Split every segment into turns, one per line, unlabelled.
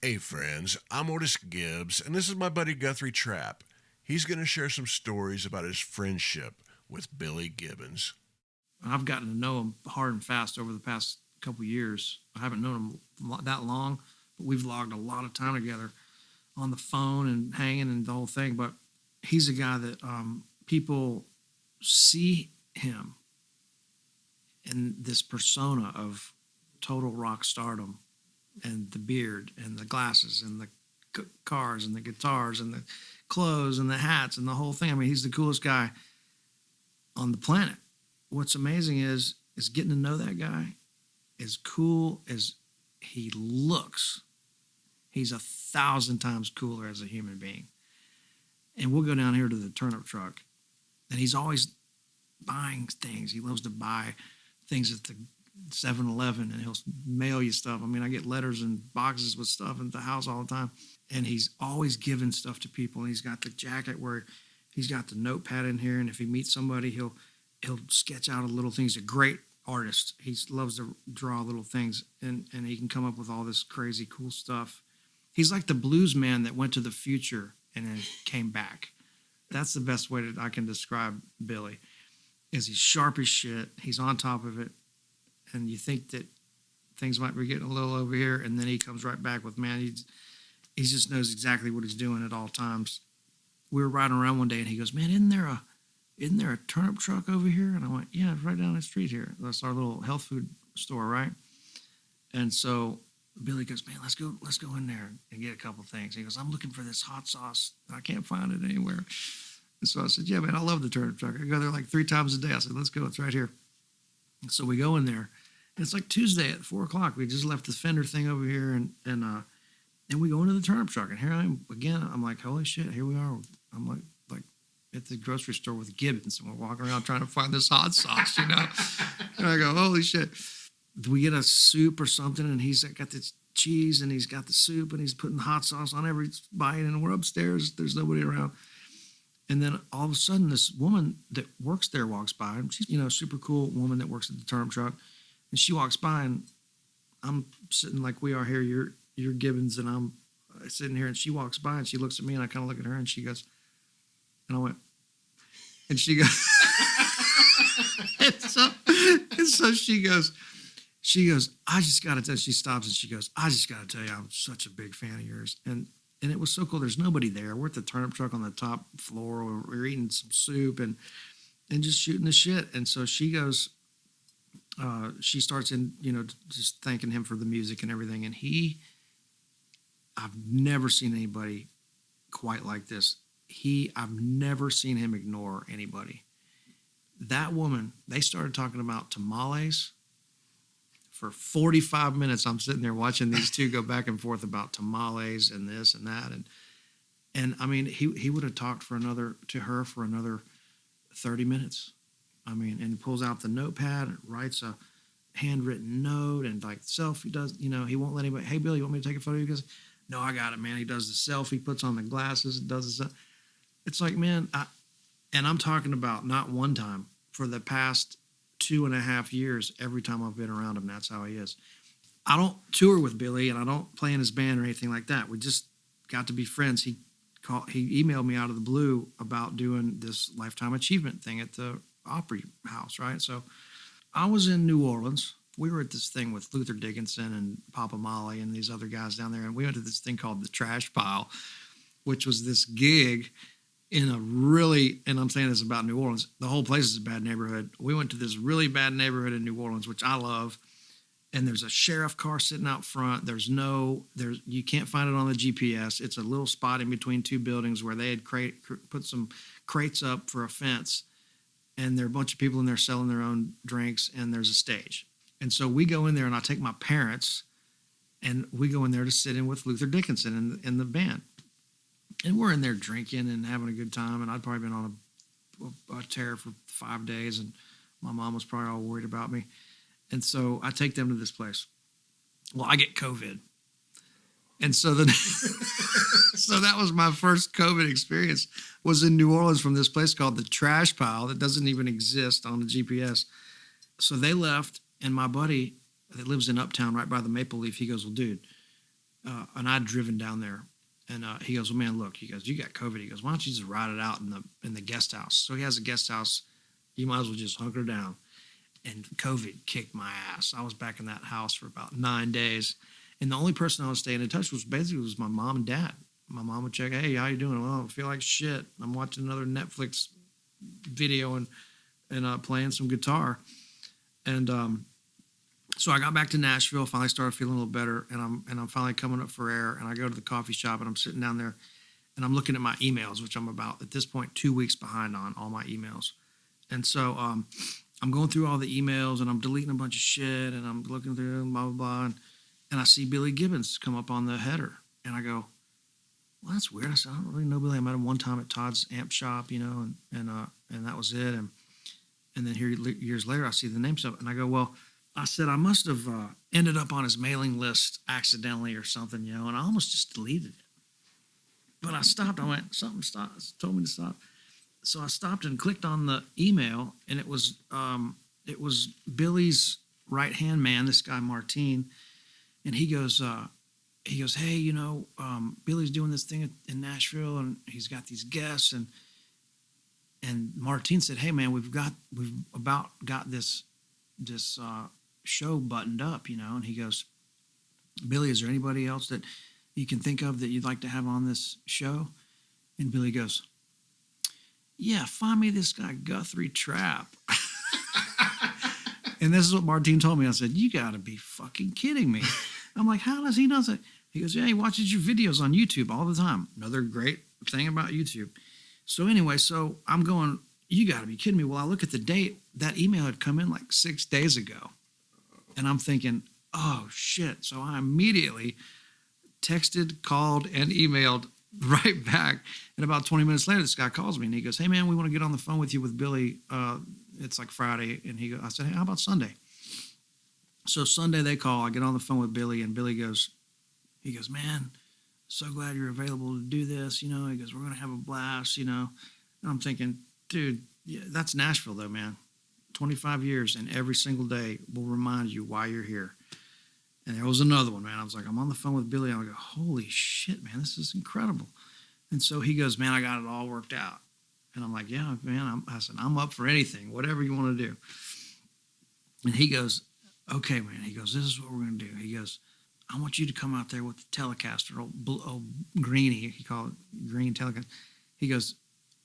Hey friends, I'm Otis Gibbs, and this is my buddy Guthrie Trapp. He's going to share some stories about his friendship with Billy Gibbons.
I've gotten to know him hard and fast over the past couple years. I haven't known him that long, but we've logged a lot of time together on the phone and hanging and the whole thing. But he's a guy that people see him in this persona of total rock stardom, and the beard and the glasses and the cars and the guitars and the clothes and the hats and the whole thing. I mean, he's the coolest guy on the planet. What's amazing is getting to know that guy. As cool as he looks, he's 1,000 times cooler as a human being. And we'll go down here to the turnip truck, and he's always buying things. He loves to buy things at the 7-Eleven, and he'll mail you stuff. I mean, I get letters and boxes with stuff at the house all the time. And he's always giving stuff to people. And he's got the jacket where he's got the notepad in here. And if he meets somebody, he'll sketch out a little thing. He's a great artist. He loves to draw little things, and he can come up with all this crazy cool stuff. He's like the blues man that went to the future and then came back. That's the best way that I can describe Billy. Is he's sharp as shit. He's on top of it. And you think that things might be getting a little over here, and then he comes right back with, man, he just knows exactly what he's doing at all times. We were riding around one day, and he goes, man, isn't there a turnip truck over here? And I went, yeah, it's right down the street here. That's our little health food store, right? And so Billy goes, man, let's go in there and get a couple things. He goes, I'm looking for this hot sauce. I can't find it anywhere. And so I said, yeah, man, I love the turnip truck. I go there like 3 times a day. I said, let's go. It's right here. And so we go in there. And it's like Tuesday at 4:00. We just left the fender thing over here, and we go into the turnip truck. And here I am again. I'm like, holy shit, here we are. I'm like at the grocery store with Gibbons, and we're walking around trying to find this hot sauce, And I go, holy shit. We get a soup or something, and he's got this cheese, and he's got the soup, and he's putting hot sauce on every bite, and we're upstairs. There's nobody around. And then all of a sudden, this woman that works there walks by, and she's, super cool woman that works at the turnip truck. And she walks by, and I'm sitting like we are here. You're Gibbons, and I'm sitting here. And she walks by, and she looks at me, and I kind of look at her, and she goes, and I went, and she goes, and so she goes, I just got to tell you, she stops, and she goes, I just got to tell you, I'm such a big fan of yours. And it was so cool. There's nobody there. We're at the turnip truck on the top floor. We're eating some soup and just shooting the shit. And so she goes, she starts in, just thanking him for the music and everything. And I've never seen anybody quite like this. I've never seen him ignore anybody. That woman, they started talking about tamales. For 45 minutes, I'm sitting there watching these two go back and forth about tamales and this and that. And I mean, he would have talked to her for another 30 minutes. I mean, and he pulls out the notepad and writes a handwritten note and like selfie does, he won't let anybody, hey, Billy, you want me to take a photo? He goes, no, I got it, man. He does the selfie, puts on the glasses, does the, it's like, man, and I'm talking about not one time, for the past 2.5 years, every time I've been around him, that's how he is. I don't tour with Billy, and I don't play in his band or anything like that. We just got to be friends. He emailed me out of the blue about doing this Lifetime Achievement thing at the Opry House, right? So I was in New Orleans. We were at this thing with Luther Dickinson and Papa Molly and these other guys down there, and we went to this thing called the Trash Pile, which was this gig in a really, and I'm saying this about New Orleans, the whole place is a bad neighborhood. We went to this really bad neighborhood in New Orleans, which I love, and there's a sheriff car sitting out front. You can't find it on the GPS. It's a little spot in between two buildings where they had put some crates up for a fence, and there are a bunch of people in there selling their own drinks, and there's a stage. And so we go in there, and I take my parents, and we go in there to sit in with Luther Dickinson and the band. And we're in there drinking and having a good time, and I'd probably been on a tear for 5 days, and my mom was probably all worried about me. And so I take them to this place. Well, I get COVID. And so so that was my first COVID experience, was in New Orleans from this place called the Trash Pile that doesn't even exist on the GPS. So they left, and my buddy that lives in Uptown right by the Maple Leaf, he goes, well, dude, and I'd driven down there. And he goes, well, man, look, he goes, you got COVID. He goes, why don't you just ride it out in the guest house? So he has a guest house. You might as well just hunker down. And COVID kicked my ass. I was back in that house for about 9 days. And the only person I was staying in touch with was my mom and dad. My mom would check, hey, how you doing? Well, I feel like shit. I'm watching another Netflix video and playing some guitar. And so I got back to Nashville, finally started feeling a little better, and I'm finally coming up for air, and I go to the coffee shop, and I'm sitting down there, and I'm looking at my emails, which I'm about, at this point, 2 weeks behind on all my emails. And so I'm going through all the emails, and I'm deleting a bunch of shit, and I'm looking through them, blah, blah, blah, and I see Billy Gibbons come up on the header, and I go, well, that's weird. I said, I don't really know Billy. I met him one time at Todd's amp shop, and that was it. And then here years later, I see the name stuff, and I go, well, I said, I must have ended up on his mailing list accidentally or something, and I almost just deleted it. But I stopped. I went, something told me to stop. So I stopped and clicked on the email, and it was Billy's right-hand man, this guy, Martine, and he goes, hey, Billy's doing this thing in Nashville, and he's got these guests, and Martine said, hey, man, we've about got this show buttoned up, and he goes, Billy, is there anybody else that you can think of that you'd like to have on this show? And Billy goes, yeah, find me this guy Guthrie Trapp. And this is what Martine told me. I said, you got to be fucking kidding me. I'm like, how does he know that? He goes, yeah, he watches your videos on YouTube all the time. Another great thing about YouTube. So anyway, so I'm going, you got to be kidding me. Well, I look at the date. That email had come in like 6 days ago. And I'm thinking, oh, shit. So I immediately texted, called, and emailed right back. And about 20 minutes later, this guy calls me, and he goes, hey, man, we want to get on the phone with you with Billy. It's like Friday. And I said, hey, how about Sunday? So Sunday they call. I get on the phone with Billy, and Billy goes, man, so glad you're available to do this. He goes, we're going to have a blast, And I'm thinking, dude, yeah, that's Nashville, though, man. 25 years, and every single day will remind you why you're here. And there was another one, man. I was like, I'm on the phone with Billy, and I go, holy shit, man, this is incredible. And so he goes, man, I got it all worked out. And I'm like, yeah, man. I said, I'm up for anything, whatever you want to do. And he goes, okay, man. He goes, this is what we're going to do. He goes, I want you to come out there with the Telecaster, old greenie, he called it, green Telecaster. He goes,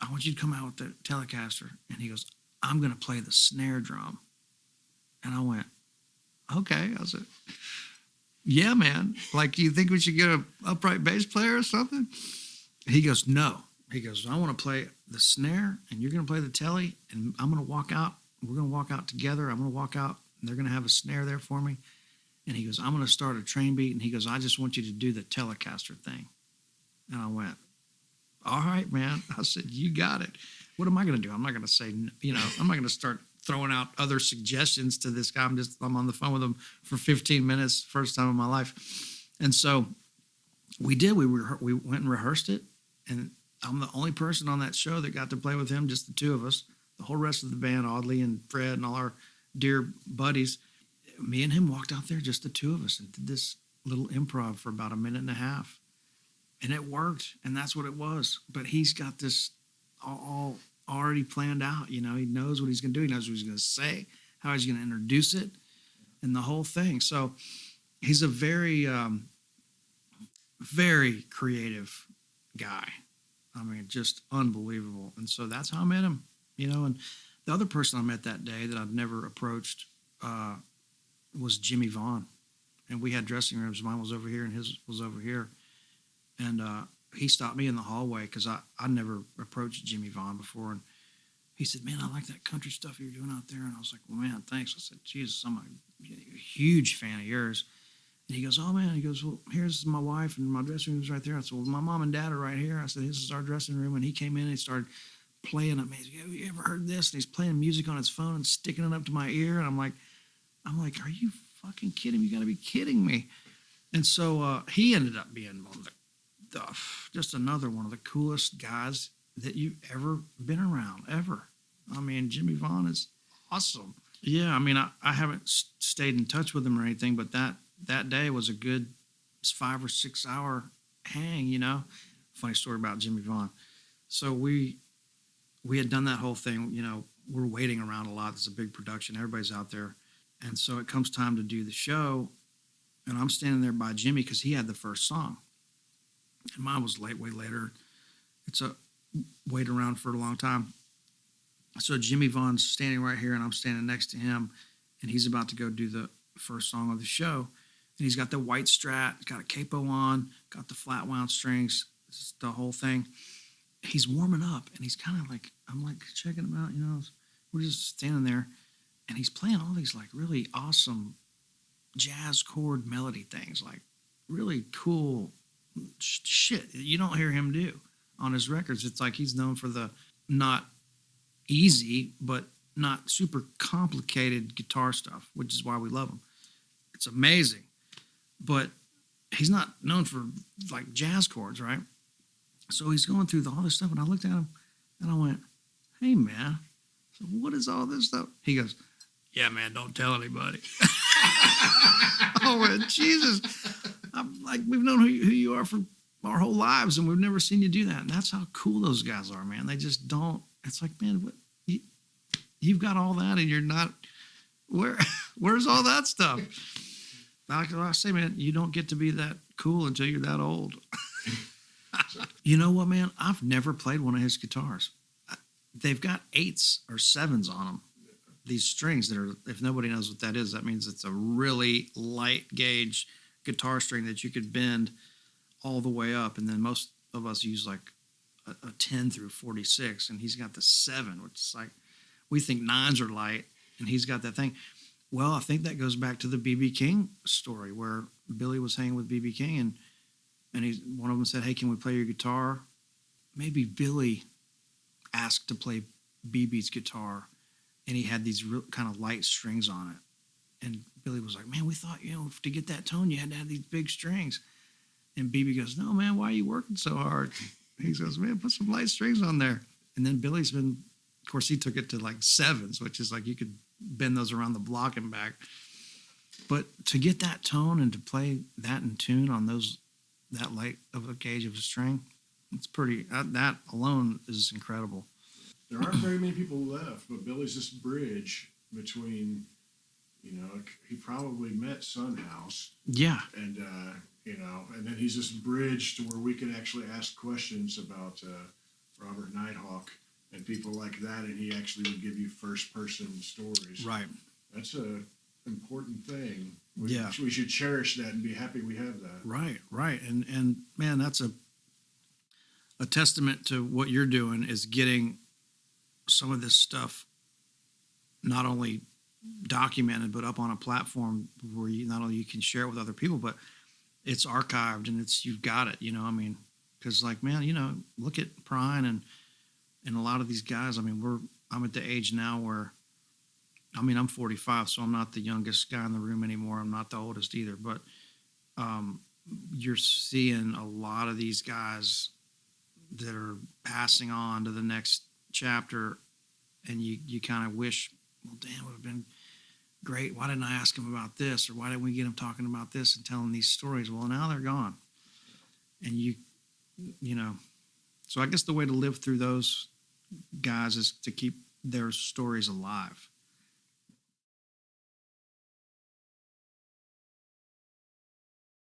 I want you to come out with the Telecaster. And he goes, I'm going to play the snare drum. And I went, okay. I said, yeah, man. Like, you think we should get an upright bass player or something? He goes, no. He goes, I want to play the snare, and you're going to play the telly, and I'm going to walk out. We're going to walk out together. I'm going to walk out, and they're going to have a snare there for me. And he goes, I'm going to start a train beat. And he goes, I just want you to do the Telecaster thing. And I went, all right, man. I said, you got it. What am I going to do? I'm not going to say, I'm not going to start throwing out other suggestions to this guy. I'm on the phone with him for 15 minutes, first time in my life. And so we did. We went and rehearsed it. And I'm the only person on that show that got to play with him, just the two of us. The whole rest of the band, Audley and Fred and all our dear buddies, me and him walked out there, just the two of us, and did this little improv for about a minute and a half. And it worked, and that's what it was. But he's got this all already planned out. He knows what he's going to do. He knows what he's going to say, how he's going to introduce it, and the whole thing. So he's a very, very creative guy. I mean, just unbelievable. And so that's how I met him, And the other person I met that day that I've never approached was Jimmy Vaughn. And we had dressing rooms. Mine was over here and his was over here. And he stopped me in the hallway because I never approached Jimmy Vaughn before. And he said, man, I like that country stuff you're doing out there. And I was like, well, man, thanks. I said, Jesus, I'm a huge fan of yours. And he goes, oh, man. He goes, well, here's my wife, and my dressing room's right there. I said, well, my mom and dad are right here. I said, this is our dressing room. And he came in and he started playing it. Have you ever heard this? And he's playing music on his phone and sticking it up to my ear. And I'm like, are you fucking kidding me? You got to be kidding me. And so he ended up being just another one of the coolest guys that you've ever been around, ever. I mean, Jimmy Vaughn is awesome. Yeah, I mean, I haven't stayed in touch with him or anything, but that day was a good this 5 or 6 hour hang, you know. Funny story about Jimmy Vaughn. So we had done that whole thing, you know, we're waiting around a lot. It's a big production. Everybody's out there. And so it comes time to do the show. And I'm standing there by Jimmy because he had the first song. And mine was way later. It's a wait around for a long time. So Jimmy Vaughn's standing right here and I'm standing next to him. And he's about to go do the first song of the show. And he's got the white Strat, got a capo on, got the flat wound strings, the whole thing. He's warming up and he's kind of like, I'm like checking him out, you know. We're just standing there and he's playing all these like really awesome jazz chord melody things, like really cool shit you don't hear him do on his records. It's like he's known for the not easy, but not super complicated guitar stuff, which is why we love him. It's amazing. But he's not known for like jazz chords, right? So he's going through all this stuff, and I looked at him, and I went, hey, man, so what is all this stuff? He goes, yeah, man, don't tell anybody. I went, Jesus. I'm like, we've known who you are for our whole lives, and we've never seen you do that. And that's how cool those guys are, man. They just don't. It's like, man, what, you've got all that, and you're not. Where's all that stuff? Like I say, man, you don't get to be that cool until you're that old. You know what, man? I've never played one of his guitars. They've got 8s or 7s on them. These strings that are, if nobody knows what that is, that means it's a really light gauge guitar string that you could bend all the way up. And then most of us use like a 10 through 46, and he's got the 7, which is like, we think 9s are light, and he's got that thing. Well, I think that goes back to the B.B. King story where Billy was hanging with B.B. King, and one of them said, hey, can we play your guitar? Maybe Billy asked to play B.B.'s guitar, and he had these real kind of light strings on it. And Billy was like, man, we thought, you know, to get that tone, you had to have these big strings. And B.B. goes, no, man, why are you working so hard? He goes, man, put some light strings on there. And then Billy's been, of course, he took it to like 7s, which is like you could bend those around the block and back. But to get that tone and to play that in tune on that light of a gauge of a string, it's pretty, that alone is incredible.
There aren't very many people left, but Billy's this bridge between, you know, he probably met Sunhouse.
Yeah.
And, you know, and then he's this bridge to where we can actually ask questions about Robert Nighthawk and people like that, and he actually would give you first-person stories.
Right.
That's a important thing.
We
should cherish that and be happy we have that.
Right. And man, that's a testament to what you're doing, is getting some of this stuff not only documented, but up on a platform where you not only you can share it with other people, but it's archived and you've got it, you know, I mean, because like, man, you know, look at Prine and a lot of these guys. I mean, I'm at the age now where, I mean, I'm 45, so I'm not the youngest guy in the room anymore. I'm not the oldest either, but you're seeing a lot of these guys that are passing on to the next chapter, and you kind of wish, well, damn, it would have been great. Why didn't I ask him about this? Or why didn't we get him talking about this and telling these stories? Well, now they're gone. And you know, so I guess the way to live through those guys is to keep their stories alive.